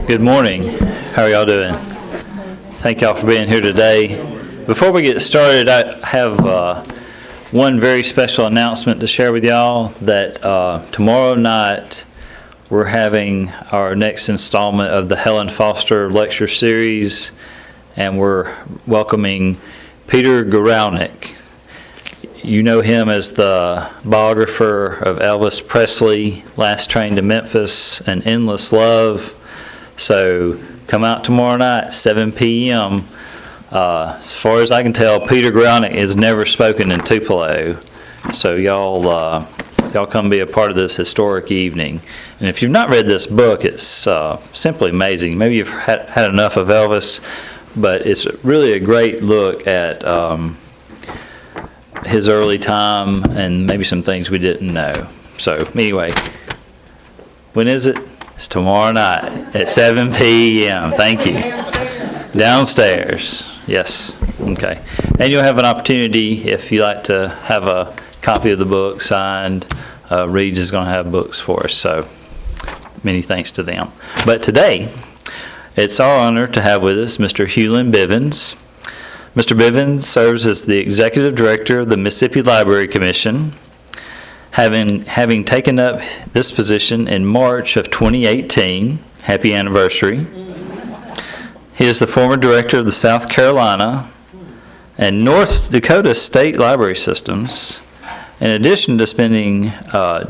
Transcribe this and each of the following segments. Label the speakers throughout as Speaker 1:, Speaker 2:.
Speaker 1: Good morning. How are y'all doing? Thank y'all for being here today. Before we get started, I have one very special announcement to share with y'all that tomorrow night we're having our next installment of the Helen Foster Lecture Series, and we're welcoming Peter Guralnick. You know him as the biographer of Elvis Presley, Last Train to Memphis, and Endless Love. So come out tomorrow night, 7 p.m. As far as I can tell, Peter Guralnick has never spoken in Tupelo. So y'all come be a part of this historic evening. And if you've not read this book, it's simply amazing. Maybe you've had enough of Elvis, but it's really a great look at his early time and maybe some things we didn't know. So anyway, when is it? It's tomorrow night at 7 p.m. Thank you. Downstairs. Yes. Okay. And you'll have an opportunity, if you like to have a copy of the book signed. Reed's is going to have books for us, so many thanks to them. But today, it's our honor to have with us Mr. Hulen Bivens. Mr. Bivens serves as the Executive Director of the Mississippi Library Commission, having taken up this position in March of 2018. Happy anniversary. He is the former Director of the South Carolina and North Dakota State Library Systems, in addition to spending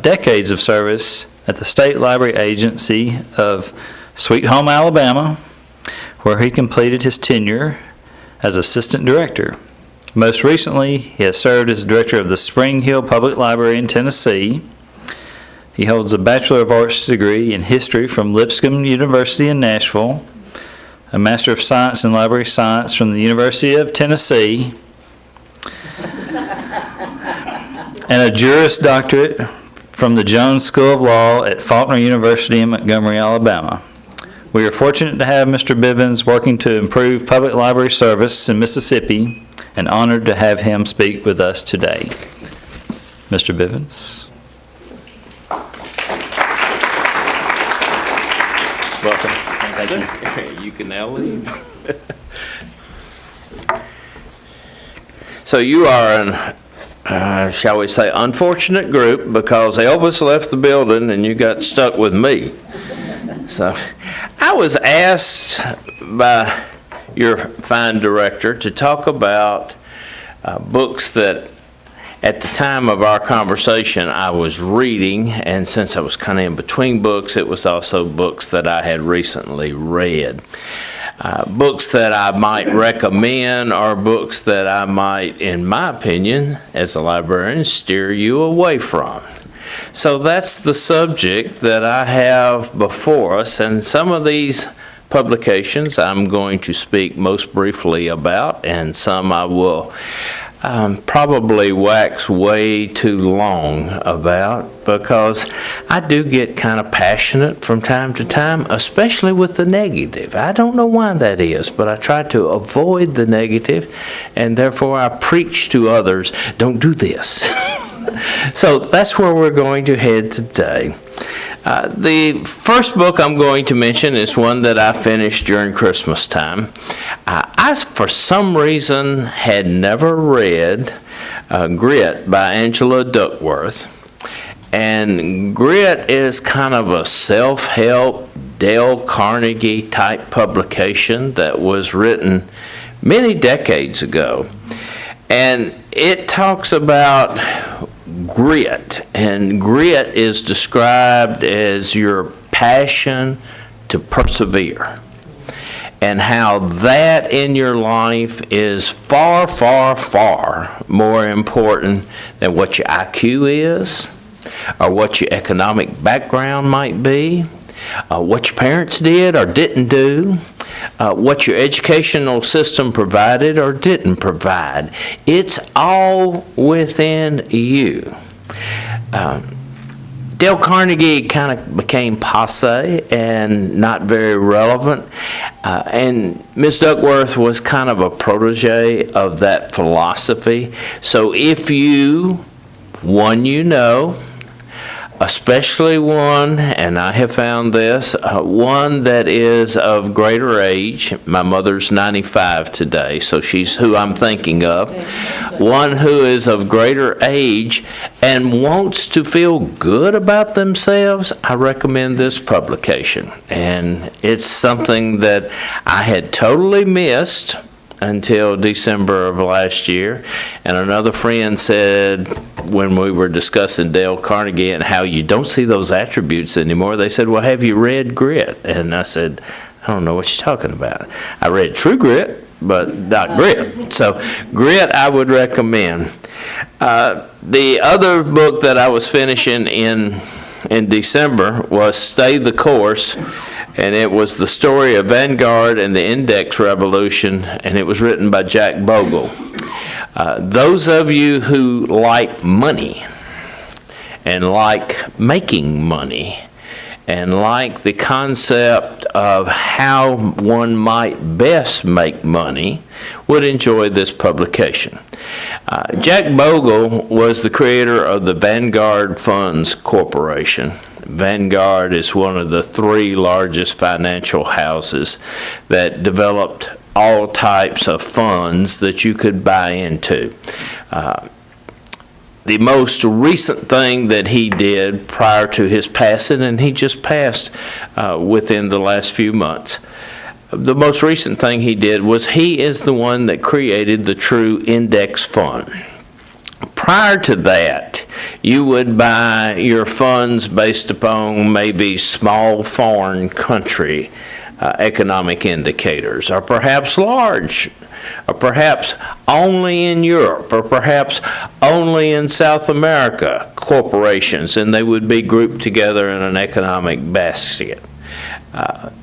Speaker 1: decades of service at the State Library Agency of Sweet Home, Alabama, where he completed his tenure as Assistant Director. Most recently, he has served as Director of the Spring Hill Public Library in Tennessee. He holds a Bachelor of Arts degree in History from Lipscomb University in Nashville, a Master of Science in Library Science from the University of Tennessee, and a Juris Doctorate from the Jones School of Law at Faulkner University in Montgomery, Alabama. We are fortunate to have Mr. Bivens working to improve public library service in Mississippi, and honored to have him speak with us today. Mr. Bivens. Welcome.
Speaker 2: Thank you. You can now leave. So you are an, shall we say, unfortunate group, because Elvis left the building and you got stuck with me. So I was asked by your fine director to talk about books that at the time of our conversation I was reading, and since I was kind of in between books, it was also books that I had recently read. Books that I might recommend, or books that I might, in my opinion, as a librarian, steer you away from. So that's the subject that I have before us, and some of these publications I'm going to speak most briefly about, and some I will probably wax way too long about, because I do get kind of passionate from time to time, especially with the negative. I don't know why that is, but I try to avoid the negative, and therefore I preach to others, don't do this. So that's where we're going to head today. The first book I'm going to mention is one that I finished during Christmas time. I, for some reason, had never read Grit by Angela Duckworth. And Grit is kind of a self-help, Dale Carnegie type publication that was written many decades ago. And it talks about grit, and grit is described as your passion to persevere, and how that in your life is far, far, far more important than what your IQ is, or what your economic background might be, what your parents did or didn't do, what your educational system provided or didn't provide. It's all within you. Dale Carnegie kind of became passé and not very relevant, and Ms. Duckworth was kind of a protege of that philosophy. So if you, one you know, especially one, and I have found this, one that is of greater age. My mother's 95 today, so she's who I'm thinking of. One who is of greater age and wants to feel good about themselves. I recommend this publication. And it's something that I had totally missed until December of last year. And another friend said, when we were discussing Dale Carnegie and how you don't see those attributes anymore, they said, well, have you read Grit? And I said, I don't know what you're talking about. I read True Grit, but not Grit. So Grit I would recommend. The other book that I was finishing in December was Stay the Course, and it was the story of Vanguard and the Index Revolution, and it was written by Jack Bogle. Those of you who like money and like making money and like the concept of how one might best make money would enjoy this publication. Jack Bogle was the creator of the Vanguard Funds Corporation. Vanguard is one of the 3 largest financial houses that developed all types of funds that you could buy into. The most recent thing that he did prior to his passing, and he just passed within the last few months, the most recent thing he did was he is the one that created the True Index Fund. Prior to that, you would buy your funds based upon maybe small foreign country economic indicators, or perhaps large, or perhaps only in Europe, or perhaps only in South America corporations, and they would be grouped together in an economic basket.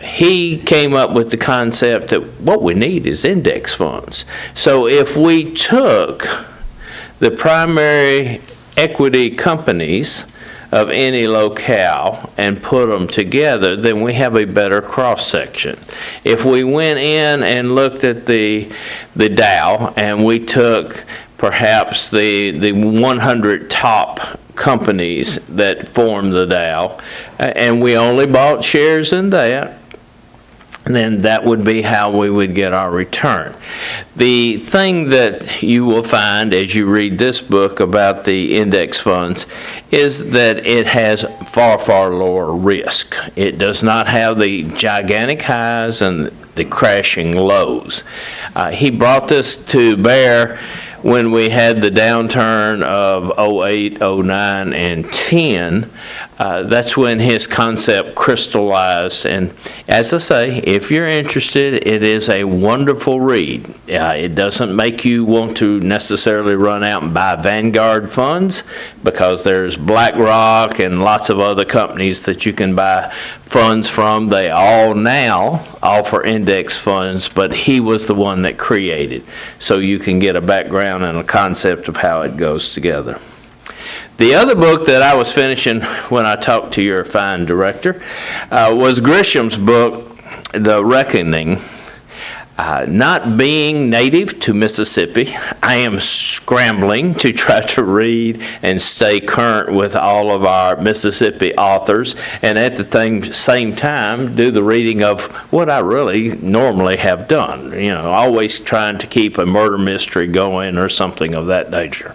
Speaker 2: He came up with the concept that what we need is index funds. So if we took the primary equity companies of any locale and put them together, then we have a better cross-section. If we went in and looked at the Dow and we took perhaps the 100 top companies that form the Dow, and we only bought shares in that, then that would be how we would get our return. The thing that you will find as you read this book about the index funds is that it has far, far lower risk. It does not have the gigantic highs and the crashing lows. He brought this to bear when we had the downturn of 08, 09, and 10. That's when his concept crystallized. And as I say, if you're interested, it is a wonderful read. It doesn't make you want to necessarily run out and buy Vanguard funds, because there's BlackRock and lots of other companies that you can buy funds from. They all now offer index funds, but he was the one that created, so you can get a background and a concept of how it goes together. The other book that I was finishing when I talked to your fine director was Grisham's book, The Reckoning. Not being native to Mississippi, I am scrambling to try to read and stay current with all of our Mississippi authors, and at the same time do the reading of what I really normally have done. You know, always trying to keep a murder mystery going or something of that nature.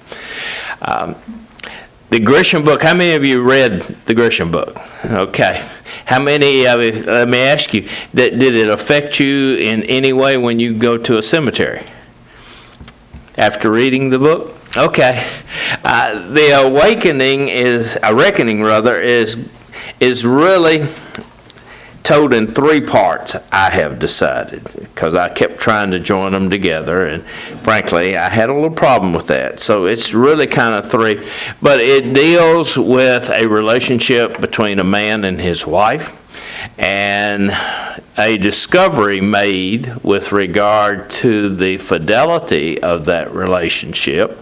Speaker 2: The Grisham book, how many of you read the Grisham book? Okay. How many of you, let me ask you, did it affect you in any way when you go to a cemetery after reading the book? Okay. The reckoning is really told in 3 parts, I have decided, because I kept trying to join them together, and frankly, I had a little problem with that. So it's really kind of 3, but it deals with a relationship between a man and his wife, and a discovery made with regard to the fidelity of that relationship,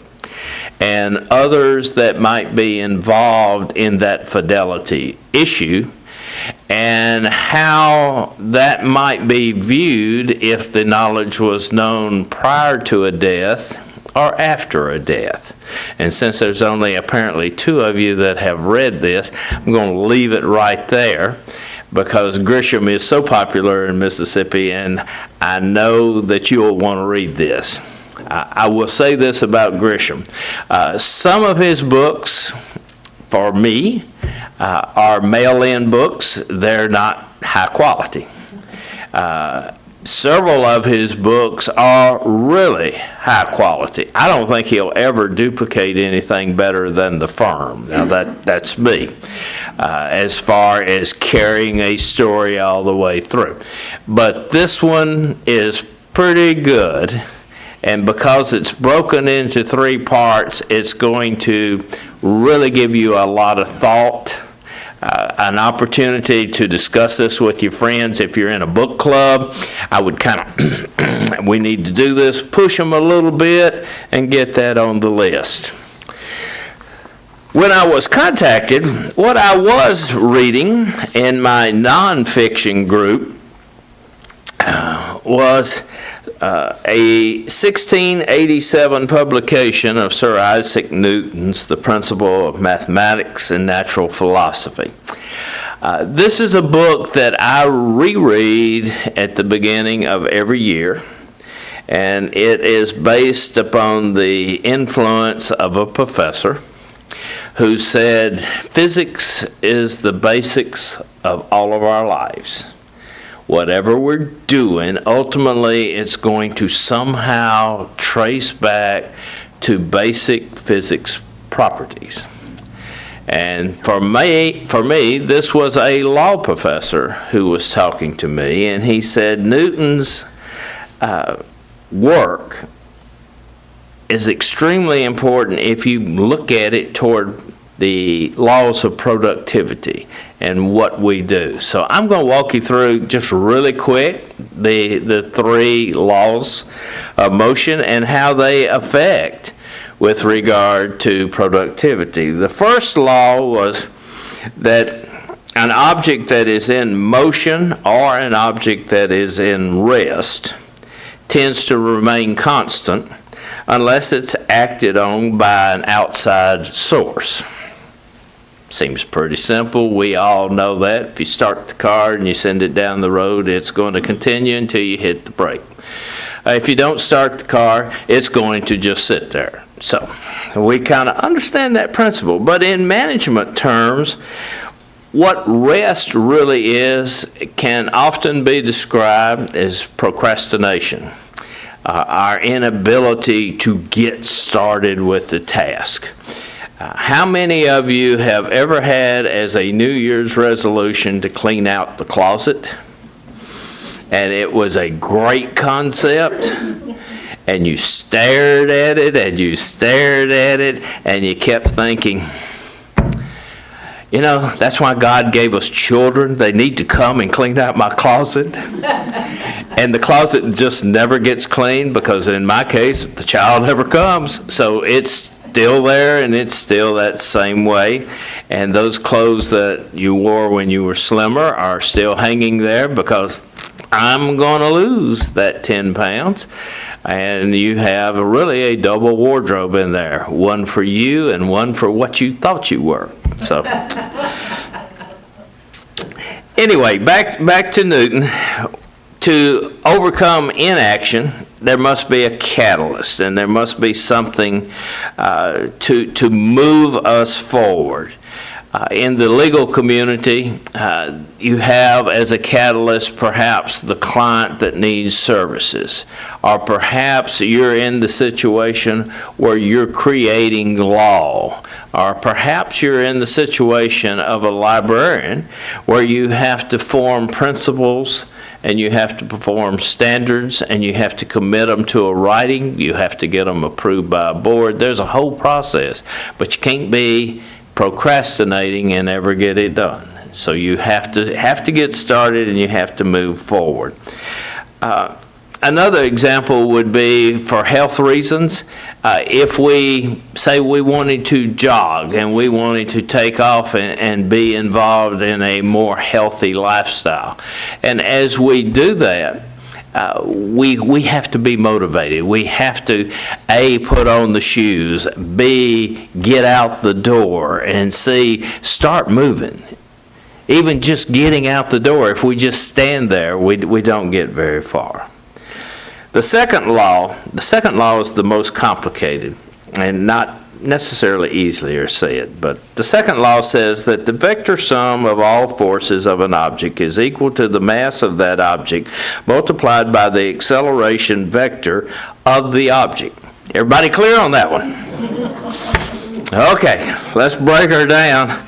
Speaker 2: and others that might be involved in that fidelity issue, and how that might be viewed if the knowledge was known prior to a death or after a death. And since there's only apparently 2 of you that have read this, I'm going to leave it right there, because Grisham is so popular in Mississippi, and I know that you'll want to read this. I will say this about Grisham. Some of his books, for me, are mail-in books. They're not high quality. Several of his books are really high quality. I don't think he'll ever duplicate anything better than The Firm. Now that's me, as far as carrying a story all the way through. But this one is pretty good, and because it's broken into 3 parts, it's going to really give you a lot of thought. An opportunity to discuss this with your friends. If you're in a book club, I would kind of, we need to do this, push them a little bit and get that on the list. When I was contacted, what I was reading in my nonfiction group was a 1687 publication of Sir Isaac Newton's The Principia of Mathematics and Natural Philosophy. This is a book that I reread at the beginning of every year, and it is based upon the influence of a professor who said, physics is the basics of all of our lives. Whatever we're doing, ultimately it's going to somehow trace back to basic physics properties. And for me, this was a law professor who was talking to me, and he said Newton's work is extremely important if you look at it toward the laws of productivity and what we do. So I'm going to walk you through just really quick the 3 laws of motion and how they affect with regard to productivity. The first law was that an object that is in motion or an object that is in rest tends to remain constant unless it's acted on by an outside source. Seems pretty simple. We all know that. If you start the car and you send it down the road, it's going to continue until you hit the brake. If you don't start the car, it's going to just sit there. So we kind of understand that principle. But in management terms, what rest really is can often be described as procrastination. Our inability to get started with the task. How many of you have ever had as a New Year's resolution to clean out the closet? And it was a great concept, and you stared at it, and you stared at it, and you kept thinking, you know, that's why God gave us children. They need to come and clean out my closet. And the closet just never gets cleaned because in my case, the child never comes. So it's still there, and it's still that same way. And those clothes that you wore when you were slimmer are still hanging there because I'm going to lose that 10 pounds. And you have really a double wardrobe in there, one for you and one for what you thought you were. So anyway, back to Newton. To overcome inaction, there must be a catalyst, and there must be something to move us forward. In the legal community, you have as a catalyst perhaps the client that needs services, or perhaps you're in the situation where you're creating law, or perhaps you're in the situation of a librarian where you have to form principles and you have to perform standards, and you have to commit them to a writing. You have to get them approved by a board. There's a whole process, but you can't be procrastinating and never get it done. So you have to get started, and you have to move forward. Another example would be for health reasons. If we say we wanted to jog and we wanted to take off and be involved in a more healthy lifestyle. And as we do that, we have to be motivated. We have to, A, put on the shoes, B, get out the door, and C, start moving. Even just getting out the door, if we just stand there, we don't get very far. The second law is the most complicated and not necessarily easier said, but the second law says that the vector sum of all forces of an object is equal to the mass of that object multiplied by the acceleration vector of the object. Everybody clear on that one? Okay, let's break her down.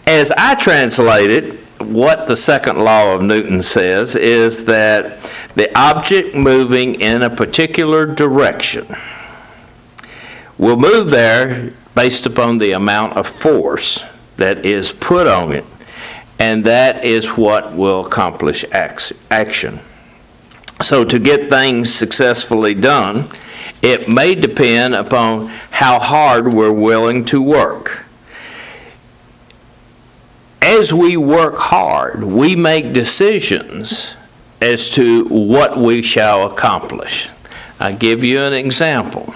Speaker 2: As I translate it, what the second law of Newton says is that the object moving in a particular direction will move there based upon the amount of force that is put on it, and that is what will accomplish action. So to get things successfully done, it may depend upon how hard we're willing to work. As we work hard, we make decisions as to what we shall accomplish. I'll give you an example.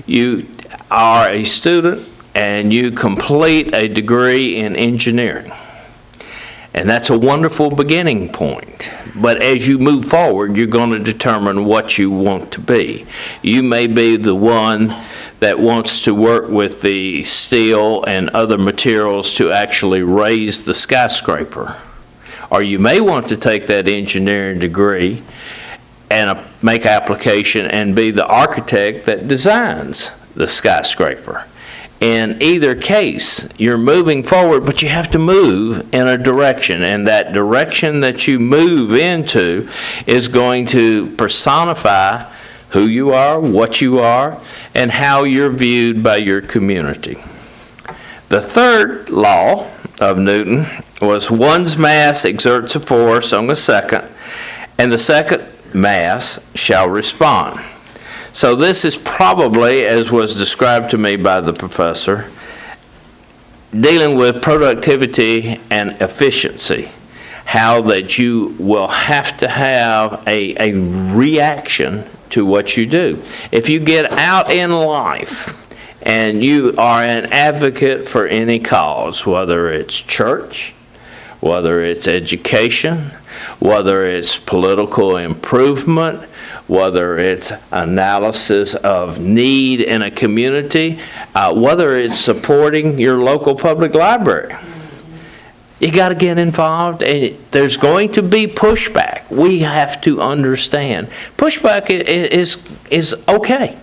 Speaker 2: You are a student and you complete a degree in engineering. And that's a wonderful beginning point. But as you move forward, you're going to determine what you want to be. You may be the one that wants to work with the steel and other materials to actually raise the skyscraper. Or you may want to take that engineering degree and make application and be the architect that designs the skyscraper. In either case, you're moving forward, but you have to move in a direction, and that direction that you move into is going to personify who you are, what you are, and how you're viewed by your community. The third law of Newton was one's mass exerts a force on the second, and the second mass shall respond. So this is probably, as was described to me by the professor, dealing with productivity and efficiency. How that you will have to have a reaction to what you do. If you get out in life and you are an advocate for any cause, whether it's church, whether it's education, whether it's political improvement, whether it's analysis of need in a community, whether it's supporting your local public library. You got to get involved, and there's going to be pushback. We have to understand. Pushback is okay.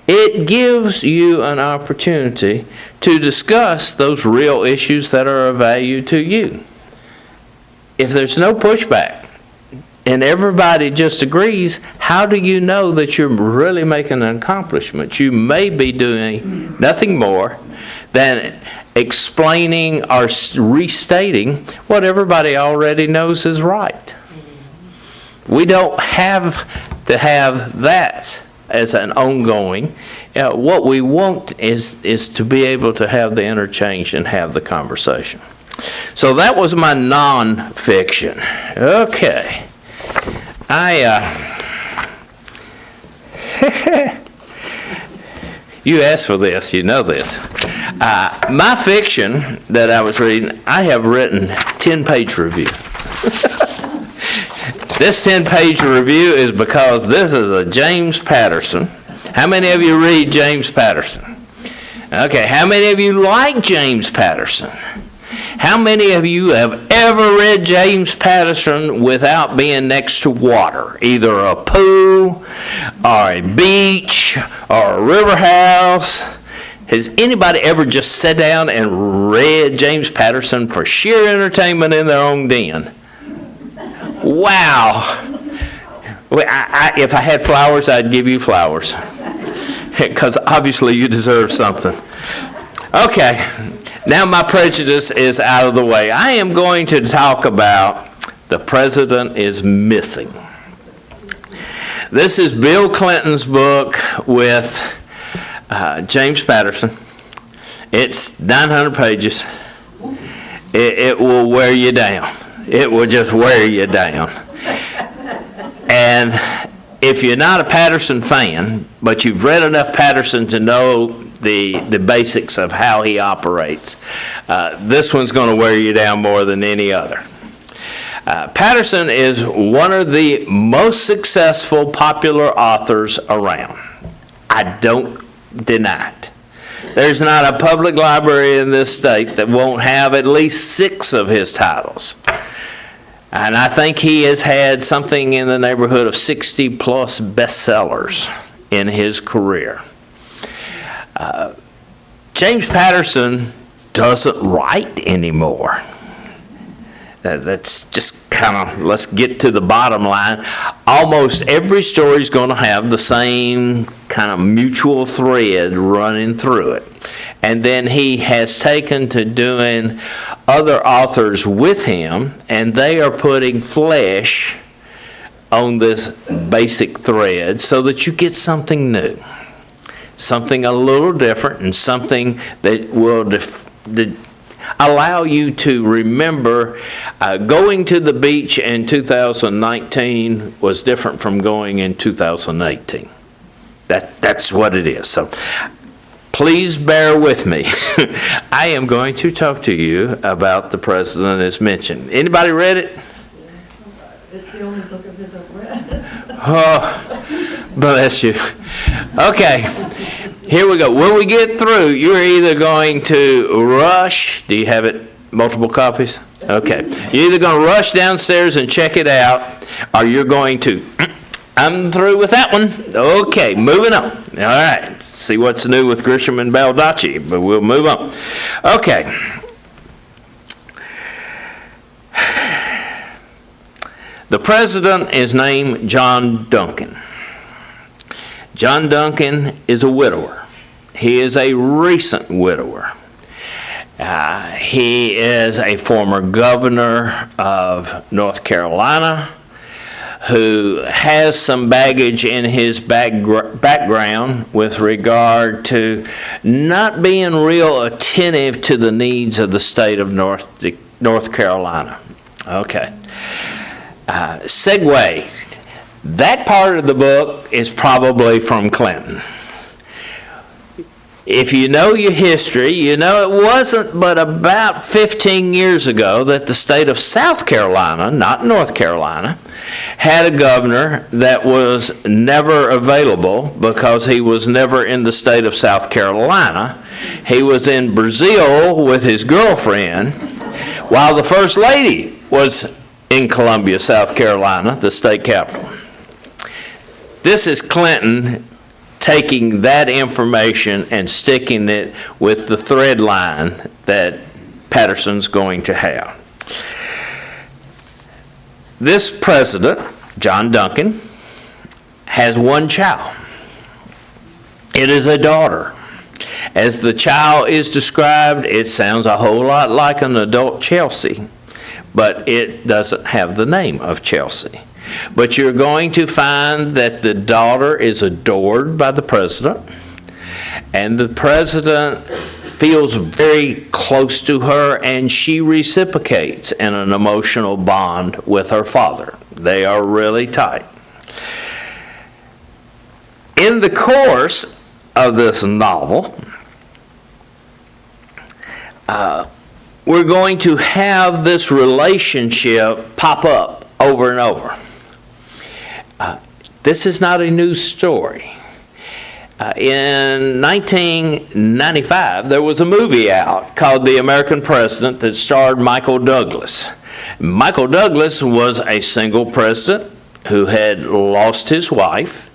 Speaker 2: It gives you an opportunity to discuss those real issues that are of value to you. If there's no pushback, and everybody just agrees, how do you know that you're really making an accomplishment? You may be doing nothing more than explaining or restating what everybody already knows is right. We don't have to have that as an ongoing. What we want is to be able to have the interchange and have the conversation. So that was my non-fiction. Okay. You asked for this, you know this. My fiction that I was reading, I have written 10-page review. This 10-page review is because this is a James Patterson. How many of you read James Patterson? Okay, how many of you like James Patterson? How many of you have ever read James Patterson without being next to water? Either a pool, or a beach, or a river house? Has anybody ever just sat down and read James Patterson for sheer entertainment in their own den? Wow. If I had flowers, I'd give you flowers. Because obviously you deserve something. Okay. Now my prejudice is out of the way. I am going to talk about The President is Missing. This is Bill Clinton's book with James Patterson. It's 900 pages. It will wear you down. It will just wear you down. And if you're not a Patterson fan, but you've read enough Patterson to know the basics of how he operates, this one's going to wear you down more than any other. Patterson is one of the most successful popular authors around. I don't deny it. There's not a public library in this state that won't have at least 6 of his titles. And I think he has had something in the neighborhood of 60 plus bestsellers in his career. James Patterson doesn't write anymore. That's just kind of, let's get to the bottom line. Almost every story is going to have the same kind of mutual thread running through it. And then he has taken to doing other authors with him, and they are putting flesh on this basic thread so that you get something new, something a little different, and something that will allow you to remember going to the beach in 2019 was different from going in 2018. That's what it is. So please bear with me. I am going to talk to you about The President as Mentioned. Anybody read it?
Speaker 3: It's the only book of his I've read.
Speaker 2: Oh, bless you. Okay. Here we go. When we get through, you're either going to rush. Do you have it, multiple copies? Okay. You're either going to rush downstairs and check it out, or you're going to, I'm through with that one. Okay, moving on. All right. See what's new with Grisham and Baldacci, but we'll move on. Okay. The president is named John Duncan. John Duncan is a widower. He is a recent widower. He is a former governor of North Carolina who has some baggage in his background with regard to not being real attentive to the needs of the state of North Carolina. Okay. Segue. That part of the book is probably from Clinton. If you know your history, you know it wasn't but about 15 years ago that the state of South Carolina, not North Carolina, had a governor that was never available because he was never in the state of South Carolina. He was in Brazil with his girlfriend while the First Lady was in Columbia, South Carolina, the state capital. This is Clinton taking that information and sticking it with the thread line that Patterson's going to have. This president, John Duncan, has one child. It is a daughter. As the child is described, it sounds a whole lot like an adult Chelsea, but it doesn't have the name of Chelsea. But you're going to find that the daughter is adored by the president, and the president feels very close to her, and she reciprocates in an emotional bond with her father. They are really tight. In the course of this novel, we're going to have this relationship pop up over and over. This is not a new story. In 1995, there was a movie out called The American President that starred Michael Douglas. Michael Douglas was a single president who had lost his wife,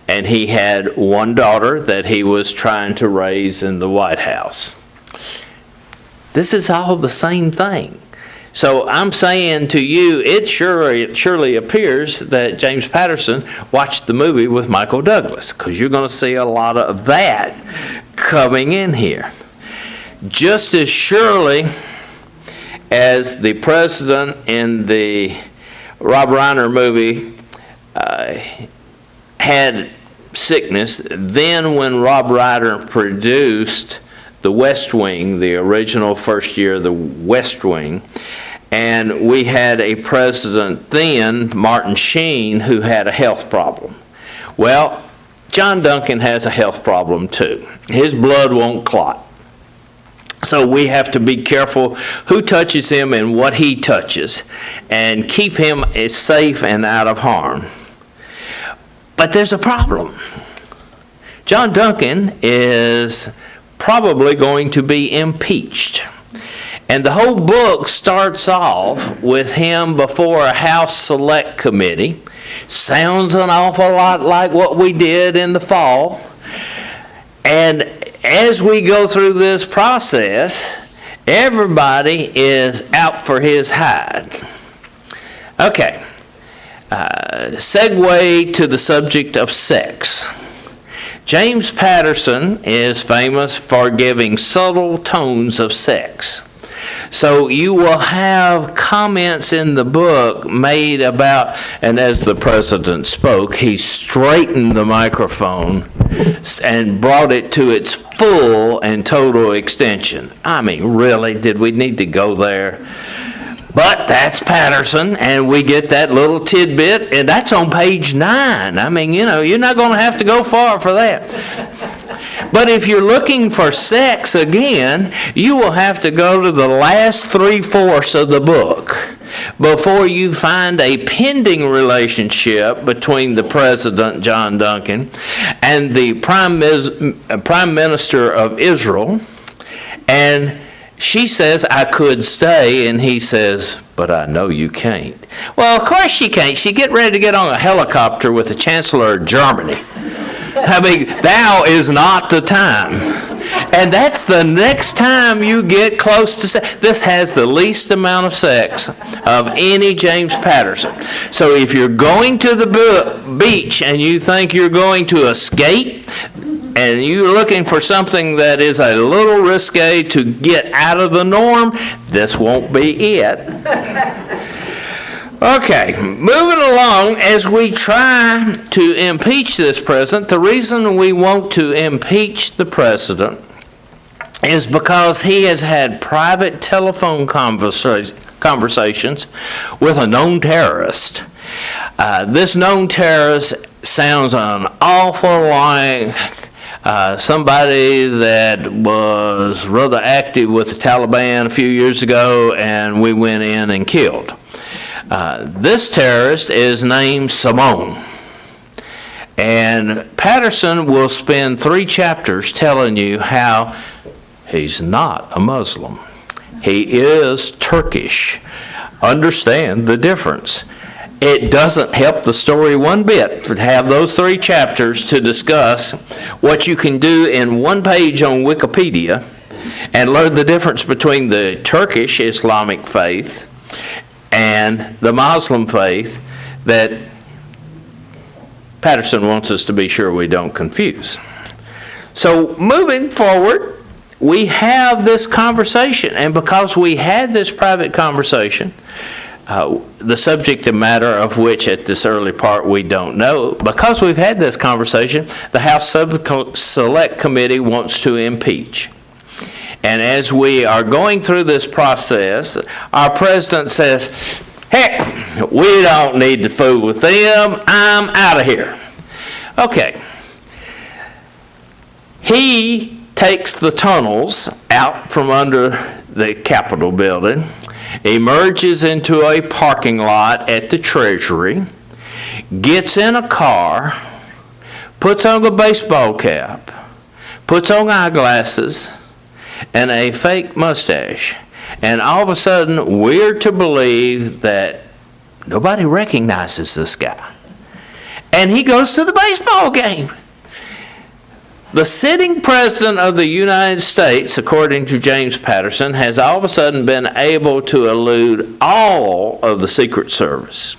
Speaker 2: and he had one daughter that he was trying to raise in the White House. This is all the same thing. So I'm saying to you, it surely appears that James Patterson watched the movie with Michael Douglas, because you're going to see a lot of that coming in here. Just as surely as the president in the Rob Reiner movie had sickness, then when Rob Reiner produced The West Wing, the original first year of The West Wing, and we had a president then, Martin Sheen, who had a health problem. Well, John Duncan has a health problem too. His blood won't clot. So we have to be careful who touches him and what he touches, and keep him as safe and out of harm. But there's a problem. John Duncan is probably going to be impeached. And the whole book starts off with him before a House Select Committee. Sounds an awful lot like what we did in the fall. And as we go through this process, everybody is out for his hide. Okay. Segue to the subject of sex. James Patterson is famous for giving subtle tones of sex. So you will have comments in the book made about, and as the president spoke, he straightened the microphone and brought it to its full and total extension. I mean, really, did we need to go there? But that's Patterson, and we get that little tidbit, and that's on page 9. I mean, you're not going to have to go far for that. But if you're looking for sex again, you will have to go to the last 3/4 of the book before you find a pending relationship between the President, John Duncan, and the Prime Minister of Israel. And she says, I could stay, and he says, but I know you can't. Well, of course she can't. She get ready to get on a helicopter with the Chancellor of Germany. I mean, now is not the time. And that's the next time you get close to sex. This has the least amount of sex of any James Patterson. So if you're going to the beach and you think you're going to escape, and you're looking for something that is a little risque to get out of the norm, this won't be it. Okay, moving along, as we try to impeach this president, the reason we want to impeach the president is because he has had private telephone conversations with a known terrorist. This known terrorist sounds an awful like somebody that was rather active with the Taliban a few years ago, and we went in and killed. This terrorist is named Simone. And Patterson will spend 3 chapters telling you how he's not a Muslim. He is Turkish. Understand the difference. It doesn't help the story one bit to have those 3 chapters to discuss what you can do in 1 page on Wikipedia and learn the difference between the Turkish Islamic faith and the Muslim faith that Patterson wants us to be sure we don't confuse. So moving forward, we have this conversation, and because we had this private conversation, the subject matter of which at this early part we don't know, because we've had this conversation, the House Select Committee wants to impeach. And as we are going through this process, our president says, heck, we don't need to fool with them. I'm out of here. Okay. He takes the tunnels out from under the Capitol building, emerges into a parking lot at the Treasury, gets in a car, puts on a baseball cap, puts on eyeglasses, and a fake mustache. And all of a sudden, we're to believe that nobody recognizes this guy. And he goes to the baseball game. The sitting president of the United States, according to James Patterson, has all of a sudden been able to elude all of the Secret Service,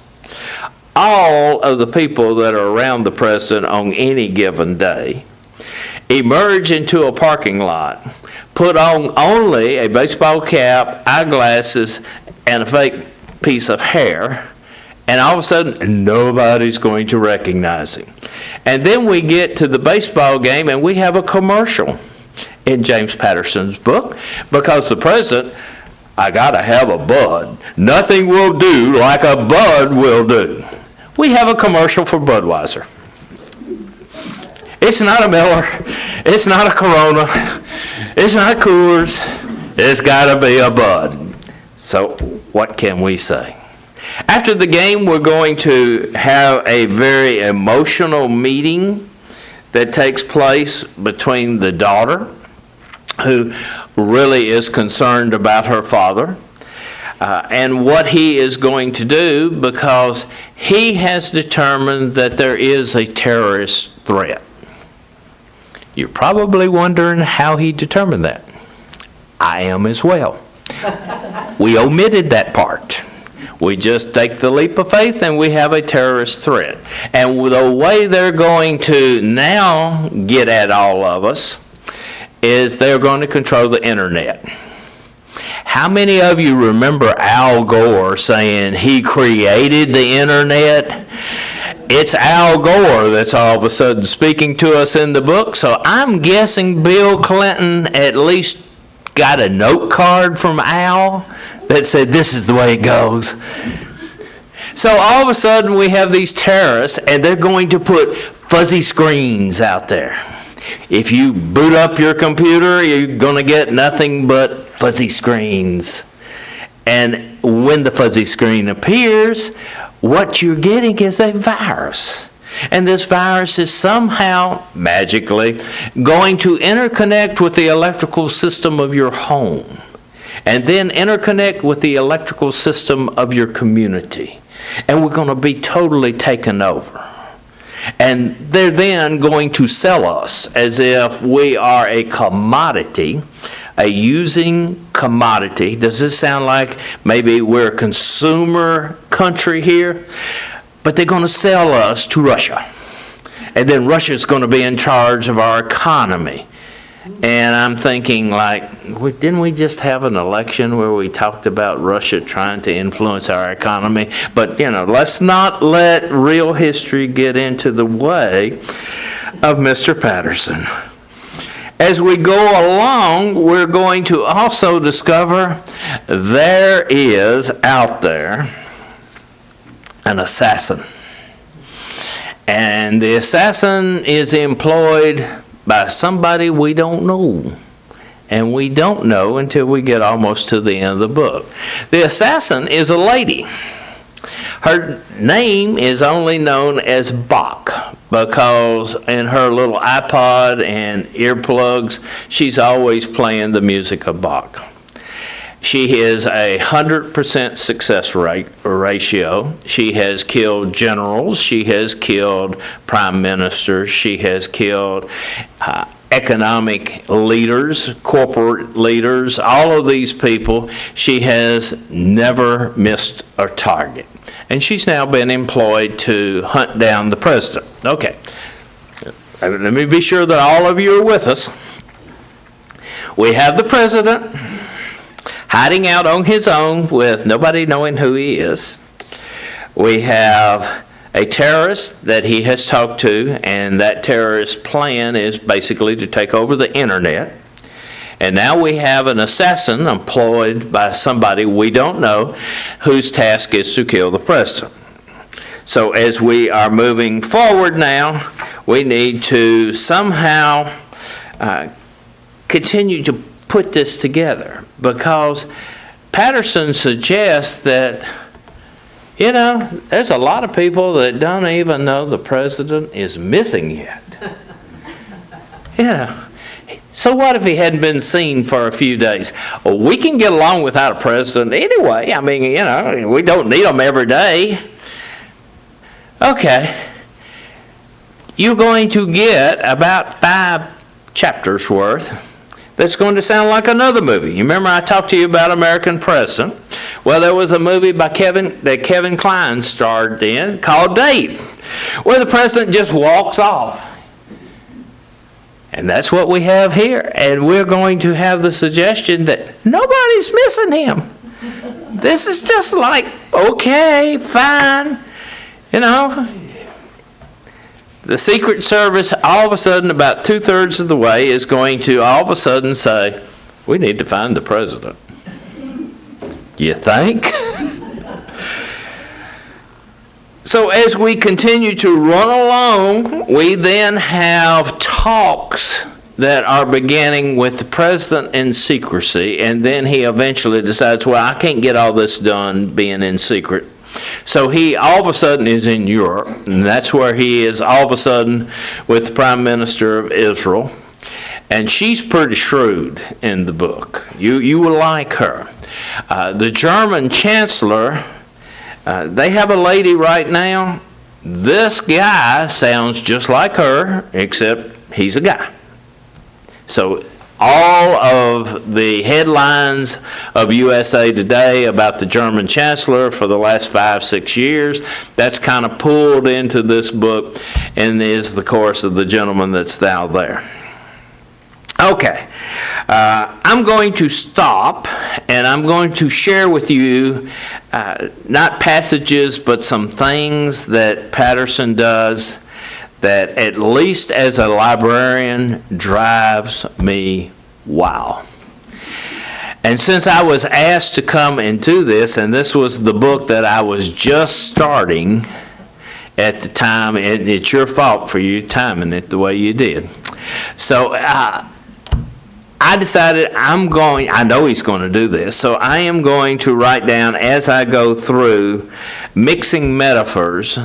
Speaker 2: all of the people that are around the president on any given day, emerge into a parking lot, put on only a baseball cap, eyeglasses, and a fake piece of hair, and all of a sudden, nobody's going to recognize him. And then we get to the baseball game, and we have a commercial in James Patterson's book, because the president I gotta have a bud. Nothing will do like a bud will do. We have a commercial for Budweiser. It's not a Miller. It's not a Corona. It's not Coors. It's gotta be a Bud. So what can we say? After the game, we're going to have a very emotional meeting that takes place between the daughter, who really is concerned about her father, and what he is going to do, because he has determined that there is a terrorist threat. You're probably wondering how he determined that. I am as well. We omitted that part. We just take the leap of faith and we have a terrorist threat. And the way they're going to now get at all of us is they're going to control the internet. How many of you remember Al Gore saying he created the internet? It's Al Gore that's all of a sudden speaking to us in the book. So I'm guessing Bill Clinton at least got a note card from Al that said, this is the way it goes. So all of a sudden we have these terrorists, and they're going to put fuzzy screens out there. If you boot up your computer, you're going to get nothing but fuzzy screens. And when the fuzzy screen appears, what you're getting is a virus. And this virus is somehow, magically, going to interconnect with the electrical system of your home, and then interconnect with the electrical system of your community. And we're going to be totally taken over. And they're then going to sell us as if we are a commodity, a using commodity. Does this sound like maybe we're a consumer country here? But they're going to sell us to Russia. And then Russia's going to be in charge of our economy. And I'm thinking, like, didn't we just have an election where we talked about Russia trying to influence our economy? But, let's not let real history get into the way of Mr. Patterson. As we go along, we're going to also discover there is out there an assassin. And the assassin is employed by somebody we don't know. And we don't know until we get almost to the end of the book. The assassin is a lady. Her name is only known as Bach, because in her little iPod and earplugs, she's always playing the music of Bach. She is a 100% success ratio. She has killed generals. She has killed prime ministers. She has killed economic leaders, corporate leaders, all of these people. She has never missed a target. And she's now been employed to hunt down the president. Okay, let me be sure that all of you are with us. We have the president hiding out on his own with nobody knowing who he is. We have a terrorist that he has talked to, and that terrorist plan is basically to take over the internet. And now we have an assassin employed by somebody we don't know, whose task is to kill the president. So as we are moving forward now, we need to somehow continue to put this together, because Patterson suggests that, there's a lot of people that don't even know the president is missing yet. So what if he hadn't been seen for a few days? Well, we can get along without a president anyway. I mean, we don't need him every day. Okay. You're going to get about 5 chapters worth. That's going to sound like another movie. You remember I talked to you about American President? Well, there was a movie by Kevin Kline starred in called Dave, where the president just walks off. And that's what we have here. And we're going to have the suggestion that nobody's missing him. This is just like, okay, fine. The Secret Service, all of a sudden, about 2/3 of the way, is going to all of a sudden say, we need to find the president. You think? So as we continue to run along, we then have talks that are beginning with the president in secrecy, and then he eventually decides, well, I can't get all this done being in secret. So he all of a sudden is in Europe, and that's where he is all of a sudden with the Prime Minister of Israel. And she's pretty shrewd in the book. You will like her. The German Chancellor, they have a lady right now. This guy sounds just like her, except he's a guy. So all of the headlines of USA Today about the German Chancellor for the last 5-6 years, that's kind of pulled into this book and is the course of the gentleman that's now there. Okay, I'm going to stop and I'm going to share with you not passages but some things that Patterson does that, at least as a librarian, drives me wild. And since I was asked to come and do this, and this was the book that I was just starting at the time, it's your fault for you timing it the way you did. So I decided I know he's going to do this, so I am going to write down as I go through mixing metaphors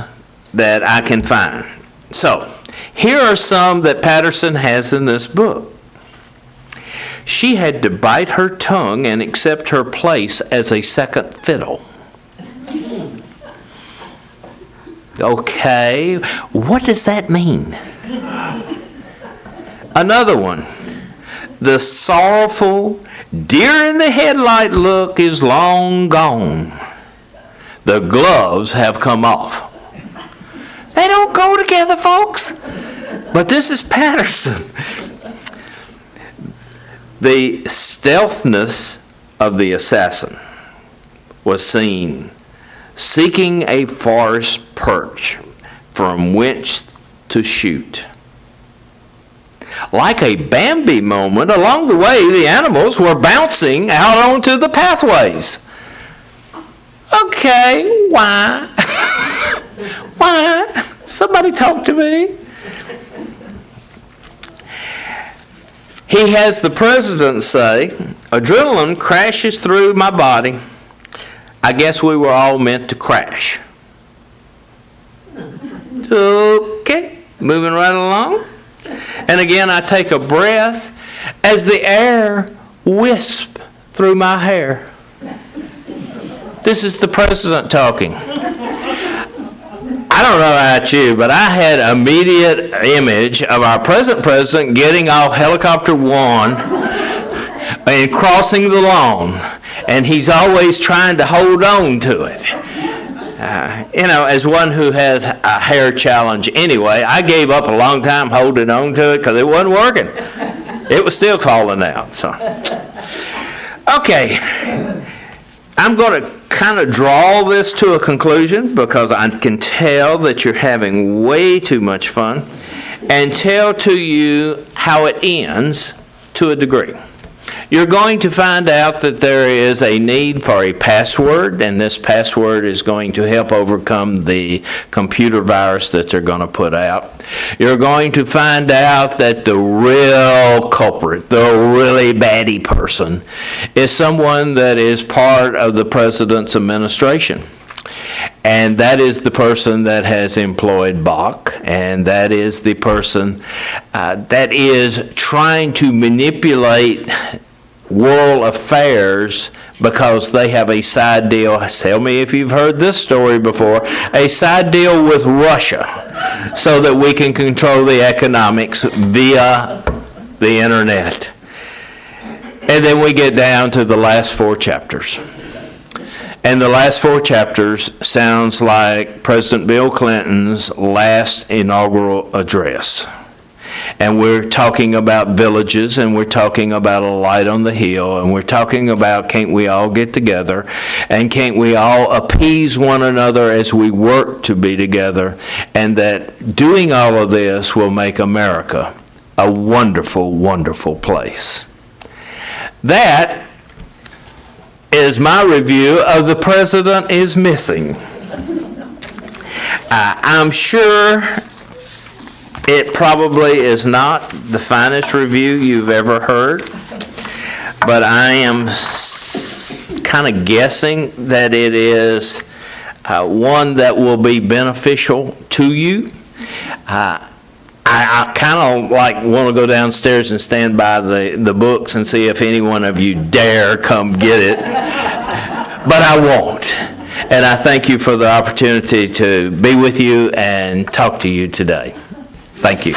Speaker 2: that I can find. So, here are some that Patterson has in this book. She had to bite her tongue and accept her place as a second fiddle. Okay, what does that mean? Another one. The sorrowful, deer-in-the-headlight look is long gone. The gloves have come off. They don't go together, folks. But this is Patterson. The stealthiness of the assassin was seen seeking a forest perch from which to shoot. Like a Bambi moment, along the way, the animals were bouncing out onto the pathways. Okay, why? Why? Somebody talk to me. He has the president say, adrenaline crashes through my body. I guess we were all meant to crash. Okay, moving right along. And again, I take a breath as the air wisps through my hair. This is the president talking. I don't know about you, but I had an immediate image of our present president getting off helicopter 1 and crossing the lawn, and he's always trying to hold on to it. As one who has a hair challenge anyway, I gave up a long time holding on to it because it wasn't working. It was still falling out. So, okay, I'm going to kind of draw this to a conclusion because I can tell that you're having way too much fun, and tell to you how it ends to a degree. You're going to find out that there is a need for a password, and this password is going to help overcome the computer virus that they're going to put out. You're going to find out that the real culprit, the really baddie person, is someone that is part of the president's administration. And that is the person that has employed Bach, and that is the person that is trying to manipulate world affairs because they have a side deal. Tell me if you've heard this story before. A side deal with Russia so that we can control the economics via the internet. And then we get down to the last 4 chapters. And the last 4 chapters sounds like President Bill Clinton's last inaugural address. And we're talking about villages, and we're talking about a light on the hill, and we're talking about can't we all get together, and can't we all appease one another as we work to be together, and that doing all of this will make America a wonderful, wonderful place. That is my review of The President is Missing. I'm sure it probably is not the finest review you've ever heard, but I am kind of guessing that it is one that will be beneficial to you. I kind of want to go downstairs and stand by the books and see if any one of you dare come get it, but I won't. And I thank you for the opportunity to be with you and talk to you today. Thank you.